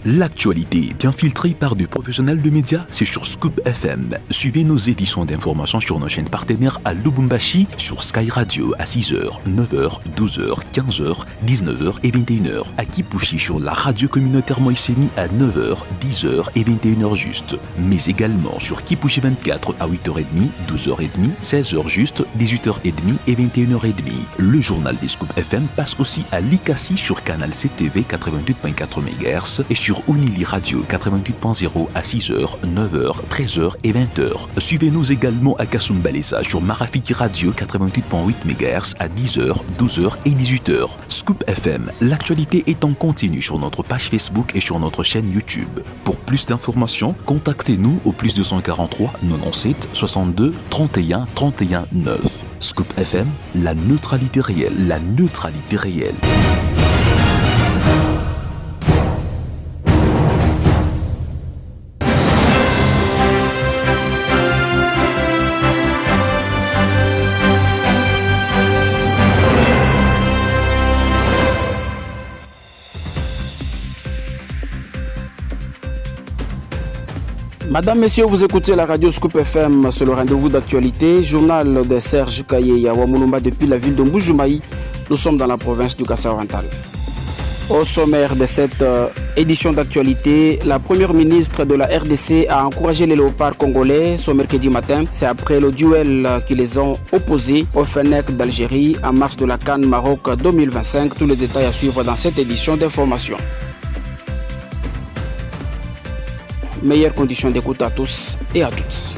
L'actualité, bien filtrée par des professionnels de médias, c'est sur Scoop FM. Suivez nos éditions d'information sur nos chaînes partenaires à Lubumbashi, sur Sky Radio à 6h, 9h, 12h, 15h, 19h et 21h. À Kipushi sur la radio communautaire Moïseni à 9h, 10h et 21h juste. Mais également sur Kipushi 24 à 8h30, 12h30, 16h juste, 18h30 et 21h30. Le journal des Scoop FM passe aussi à Likasi sur Canal CTV 88.4 MHz et sur Unili Radio 88.0 à 6h, 9h, 13h et 20h. Suivez-nous également à Kasumbalesa sur Marafiki Radio 88.8 MHz à 10h, 12h et 18h. Scoop FM, l'actualité est en continu sur notre page Facebook et sur notre chaîne YouTube. Pour plus d'informations, contactez-nous au plus 243 97 62 31 31 9. Scoop FM, la neutralité réelle, la neutralité réelle. Madame, Messieurs, vous écoutez la radio Scoop FM, c'est le rendez-vous d'actualité, journal de Serge Kaye Yawamulumba depuis la ville de Mbujumaï. Nous sommes dans la province du Kassai-Oriental. Au sommaire de cette édition d'actualité, la première ministre de la RDC a encouragé les léopards congolais ce mercredi matin. C'est après le duel qui les ont opposés au Fennec d'Algérie en marge de la CAN Maroc 2025. Tous les détails à suivre dans cette édition d'information. Meilleures conditions d'écoute à tous et à toutes.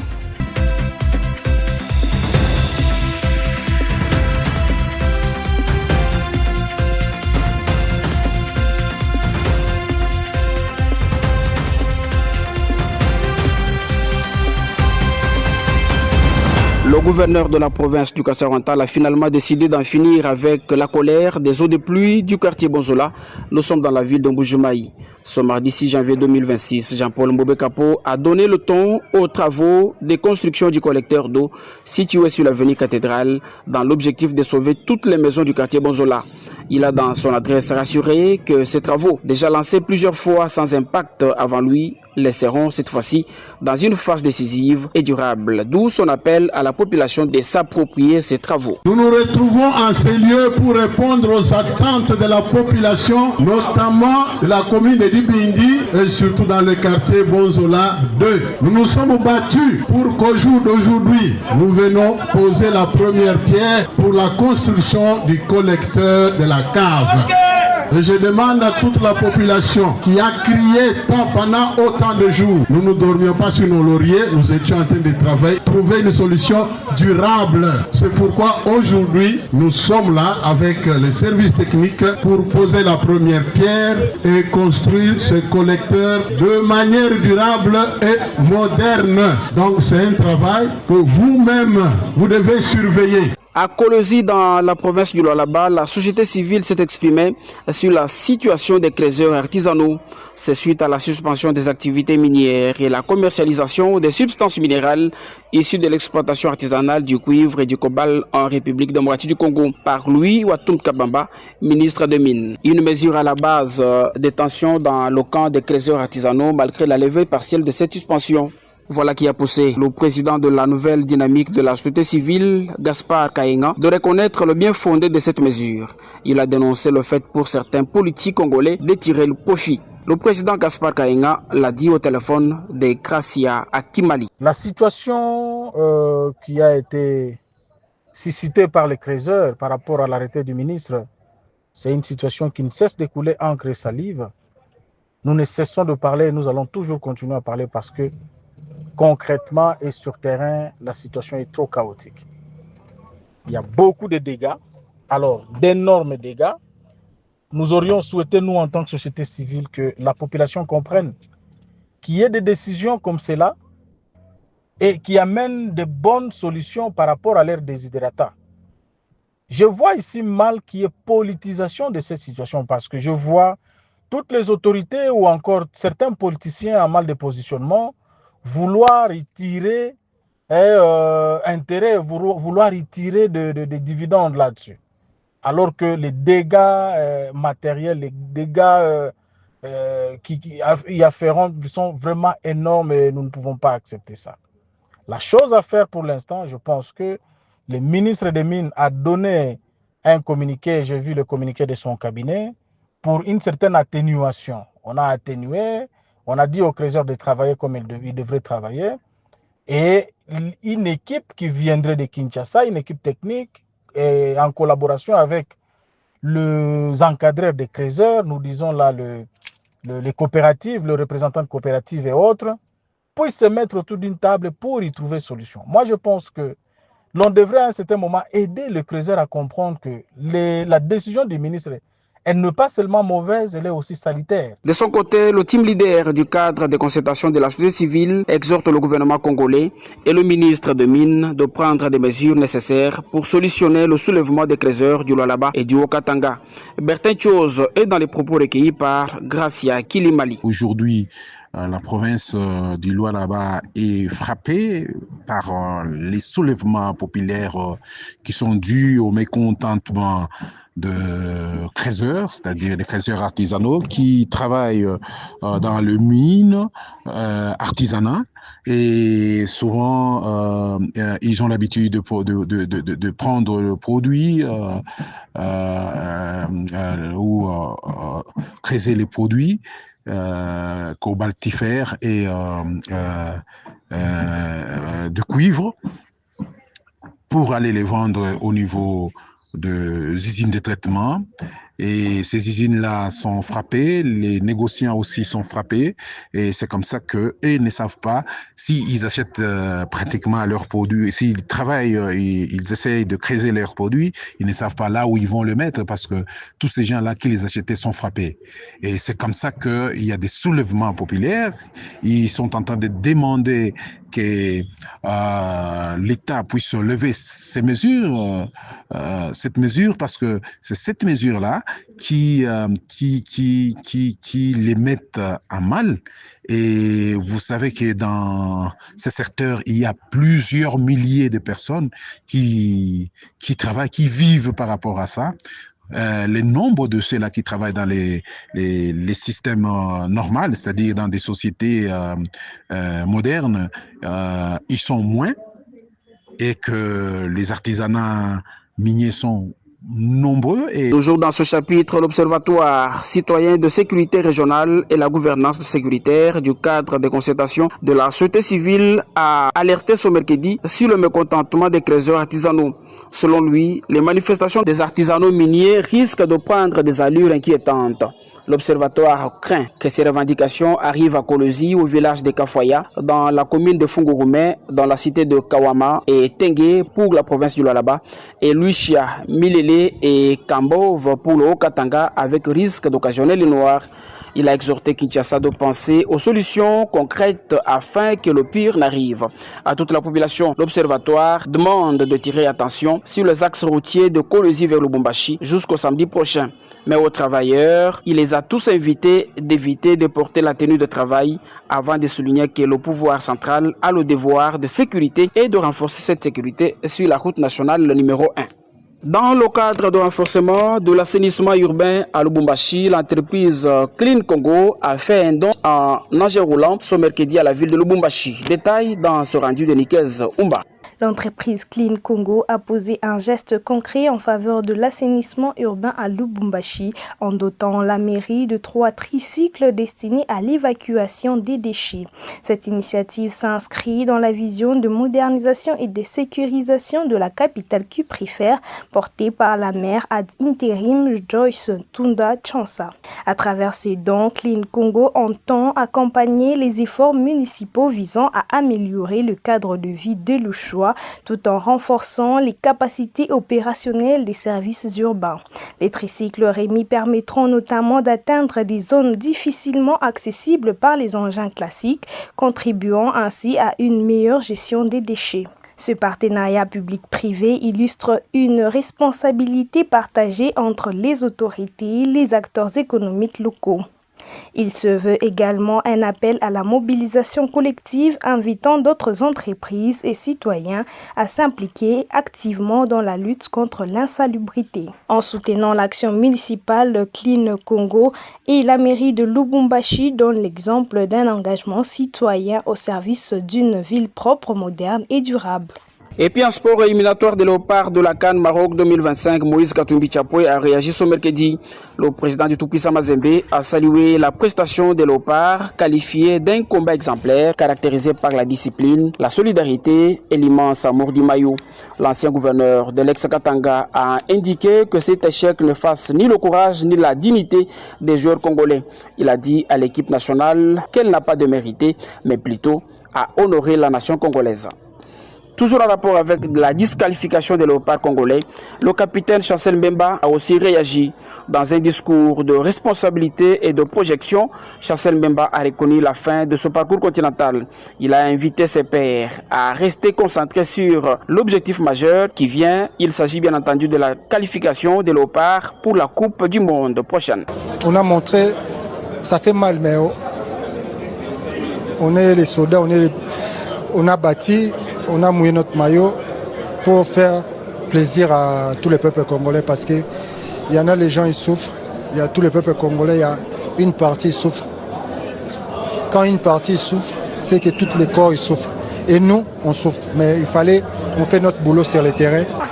Le gouverneur de la province du Kassai-Oriental a finalement décidé d'en finir avec la colère des eaux de pluie du quartier Bonzola. Nous sommes dans la ville de Mbujumaï. Ce mardi 6 janvier 2026, Jean-Paul Mbobekapo a donné le ton aux travaux de construction du collecteur d'eau situé sur l'avenue Cathédrale dans l'objectif de sauver toutes les maisons du quartier Bonzola. Il a dans son adresse rassuré que ces travaux, déjà lancés plusieurs fois sans impact avant lui, laisseront cette fois-ci dans une phase décisive et durable, d'où son appel à la population de s'approprier ces travaux. Nous nous retrouvons en ces lieux pour répondre aux attentes de la population, notamment de la commune de Dibindi et surtout dans le quartier Bonzola 2. Nous nous sommes battus pour qu'au jour d'aujourd'hui, nous venons poser la première pierre pour la construction du collecteur de la cave. Et je demande à toute la population qui a crié tant pendant autant de jours. Nous ne dormions pas sur nos lauriers, nous étions en train de travailler, trouver une solution durable. C'est pourquoi aujourd'hui, nous sommes là avec les services techniques pour poser la première pierre et construire ce collecteur de manière durable et moderne. Donc c'est un travail que vous-même, vous devez surveiller. À Kolosi, dans la province du Lualaba, la société civile s'est exprimée sur la situation des creuseurs artisanaux. C'est suite à la suspension des activités minières et la commercialisation des substances minérales issues de l'exploitation artisanale du cuivre et du cobalt en République démocratique du Congo par Louis Watum Kabamba, ministre des Mines. Une mesure à la base des tensions dans le camp des creuseurs artisanaux malgré la levée partielle de cette suspension. Voilà qui a poussé le président de la nouvelle dynamique de la société civile, Gaspard Kayenga, de reconnaître le bien fondé de cette mesure. Il a dénoncé le fait pour certains politiques congolais de tirer le profit. Le président Gaspard Kayenga l'a dit au téléphone de Gracia à Kimali. La situation qui a été suscitée par les creuseurs par rapport à l'arrêté du ministre, c'est une situation qui ne cesse de couler encre et salive. Nous ne cessons de parler et nous allons toujours continuer à parler parce que concrètement et sur terrain, la situation est trop chaotique. Il y a beaucoup de dégâts, alors d'énormes dégâts. Nous aurions souhaité, nous, en tant que société civile, que la population comprenne qu'il y ait des décisions comme cela et qui amènent de bonnes solutions par rapport à leurs desiderata. Je vois ici mal qu'il y ait politisation de cette situation parce que je vois toutes les autorités ou encore certains politiciens en mal de positionnement vouloir y tirer intérêt, vouloir y tirer des dividendes là-dessus. Alors que les dégâts matériels, les dégâts y afférents sont vraiment énormes et nous ne pouvons pas accepter ça. La chose à faire pour l'instant, je pense que le ministre des Mines a donné un communiqué, j'ai vu le communiqué de son cabinet, pour une certaine atténuation. On a atténué, on a dit aux créateurs de travailler comme ils devraient travailler, et une équipe qui viendrait de Kinshasa, une équipe technique, et en collaboration avec les encadreurs des créateurs, nous disons là les coopératives, le représentant de coopératives et autres, puissent se mettre autour d'une table pour y trouver solution. Moi, je pense que l'on devrait à un certain moment aider le creuseur à comprendre que la décision du ministre, elle n'est pas seulement mauvaise, elle est aussi salutaire. De son côté, le team leader du cadre de concertation de la société civile exhorte le gouvernement congolais et le ministre de Mines de prendre des mesures nécessaires pour solutionner le soulèvement des creuseurs du Lualaba et du Haut-Katanga. Bertin Chose est dans les propos recueillis par Gracia Kilimali. Aujourd'hui, la province du Lualaba est frappée par les soulèvements populaires qui sont dus au mécontentement de creuseurs, c'est-à-dire des creuseurs artisanaux qui travaillent dans le mine artisanat. Et souvent, ils ont l'habitude de prendre le produit ou creuser les produits cobaltifères et de cuivre pour aller les vendre au niveau de usines de traitement. Et ces usines-là sont frappées, les négociants aussi sont frappés, et c'est comme ça qu'eux ne savent pas s'ils achètent pratiquement leurs produits, s'ils travaillent, ils essayent de creuser leurs produits, ils ne savent pas là où ils vont le mettre parce que tous ces gens-là qui les achetaient sont frappés. Et c'est comme ça qu'il y a des soulèvements populaires, ils sont en train de demander que l'État puisse lever ces mesures, cette mesure, parce que c'est cette mesure-là qui les mettent à mal. Et vous savez que dans ces secteurs, il y a plusieurs milliers de personnes qui travaillent, qui vivent par rapport à ça. Le nombre de ceux-là qui travaillent dans les systèmes normaux, c'est-à-dire dans des sociétés modernes, ils sont moins, et que les artisanats miniers sont nombreux. Et toujours dans ce chapitre, l'Observatoire citoyen de sécurité régionale et la gouvernance sécuritaire du cadre de concertation de la société civile a alerté ce mercredi sur le mécontentement des creuseurs artisanaux. Selon lui, les manifestations des artisanaux miniers risquent de prendre des allures inquiétantes. L'Observatoire craint que ces revendications arrivent à Kolosi, au village de Kafoya, dans la commune de Fungurume, dans la cité de Kawama, et Tengue pour la province du Lualaba, et Luichia, Milele et Kambove pour le Haut-Katanga, avec risque d'occasionner les Noirs. Il a exhorté Kinshasa de penser aux solutions concrètes afin que le pire n'arrive. À toute la population, l'Observatoire demande de tirer attention sur les axes routiers de Kolosi vers Lubumbashi jusqu'au samedi prochain. Mais aux travailleurs, il les a tous invités d'éviter de porter la tenue de travail avant de souligner que le pouvoir central a le devoir de sécurité et de renforcer cette sécurité sur la route nationale numéro 1. Dans le cadre de renforcement de l'assainissement urbain à Lubumbashi, l'entreprise Clean Congo a fait un don en engin roulant ce mercredi à la ville de Lubumbashi. Détail dans ce rendu de Nikez Umba. L'entreprise Clean Congo a posé un geste concret en faveur de l'assainissement urbain à Lubumbashi en dotant la mairie de 3 tricycles destinés à l'évacuation des déchets. Cette initiative s'inscrit dans la vision de modernisation et de sécurisation de la capitale cuprifère portée par la maire ad interim Joyce Tunda Chansa. À travers ces dons, Clean Congo entend accompagner les efforts municipaux visant à améliorer le cadre de vie de Luchois tout en renforçant les capacités opérationnelles des services urbains. Les tricycles remis permettront notamment d'atteindre des zones difficilement accessibles par les engins classiques, contribuant ainsi à une meilleure gestion des déchets. Ce partenariat public-privé illustre une responsabilité partagée entre les autorités et les acteurs économiques locaux. Il se veut également un appel à la mobilisation collective invitant d'autres entreprises et citoyens à s'impliquer activement dans la lutte contre l'insalubrité. En soutenant l'action municipale Clean Congo et la mairie de Lubumbashi donne l'exemple d'un engagement citoyen au service d'une ville propre, moderne et durable. Et puis en sport éliminatoire de Léopard de la CAN Maroc 2025, Moïse Katumbi Chapoy a réagi ce mercredi. Le président du Tout-Puissant Mazembe a salué la prestation des Léopards, qualifiée d'un combat exemplaire caractérisé par la discipline, la solidarité et l'immense amour du maillot. L'ancien gouverneur de l'ex-Katanga a indiqué que cet échec ne fasse ni le courage ni la dignité des joueurs congolais. Il a dit à l'équipe nationale qu'elle n'a pas de mérité, mais plutôt à honorer la nation congolaise. Toujours en rapport avec la disqualification des Léopards congolais, le capitaine Chancel Mbemba a aussi réagi. Dans un discours de responsabilité et de projection, Chancel Mbemba a reconnu la fin de ce parcours continental. Il a invité ses pairs à rester concentrés sur l'objectif majeur qui vient. Il s'agit bien entendu de la qualification des Léopards pour la Coupe du Monde prochaine. On a montré, ça fait mal, mais on est les soldats, on a bâti. On a mouillé notre maillot pour faire plaisir à tous les peuples congolais parce qu'il y en a les gens ils souffrent, il y a tous les peuples congolais, il y a une partie qui souffre. Quand une partie souffre, c'est que tous les corps ils souffrent. Et nous, on souffre. Mais il fallait, on fait notre boulot sur le terrain. Oh,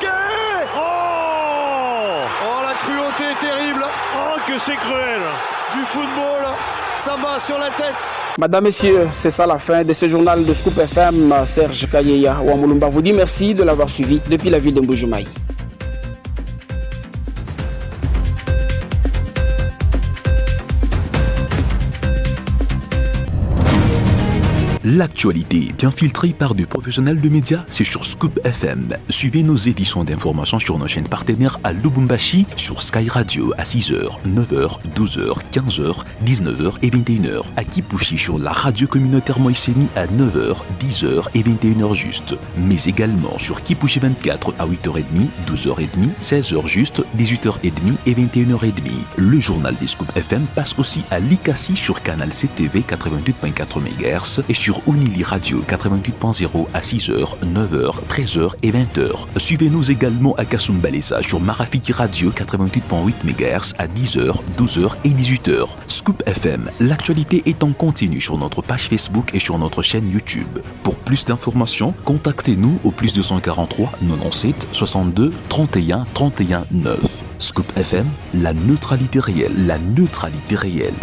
la cruauté est terrible. Oh, que c'est cruel. Du football, ça bat sur la tête. Madame, Messieurs, c'est ça la fin de ce journal de Scoop FM. Serge Kayeya Wamulumba vous dit merci de l'avoir suivi depuis la ville de Mbujumaï. L'actualité bien filtrée par des professionnels de médias, c'est sur Scoop FM. Suivez nos éditions d'information sur nos chaînes partenaires à Lubumbashi, sur Sky Radio à 6h, 9h, 12h, 15h, 19h et 21h. À Kipushi sur la radio communautaire Moïseni à 9h, 10h et 21h juste. Mais également sur Kipushi 24 à 8h30, 12h30, 16h juste, 18h30 et 21h30. Le journal des Scoop FM passe aussi à Likasi sur Canal CTV 88.4 MHz et sur Unili Radio 88.0 à 6h, 9h, 13h et 20h. Suivez-nous également à Kasumbalesa sur Marafiki Radio 88.8 MHz à 10h, 12h et 18h. Scoop FM, l'actualité est en continu sur notre page Facebook et sur notre chaîne YouTube. Pour plus d'informations, contactez-nous au plus 243 97 62 31 31 9. Scoop FM, la neutralité réelle, la neutralité réelle.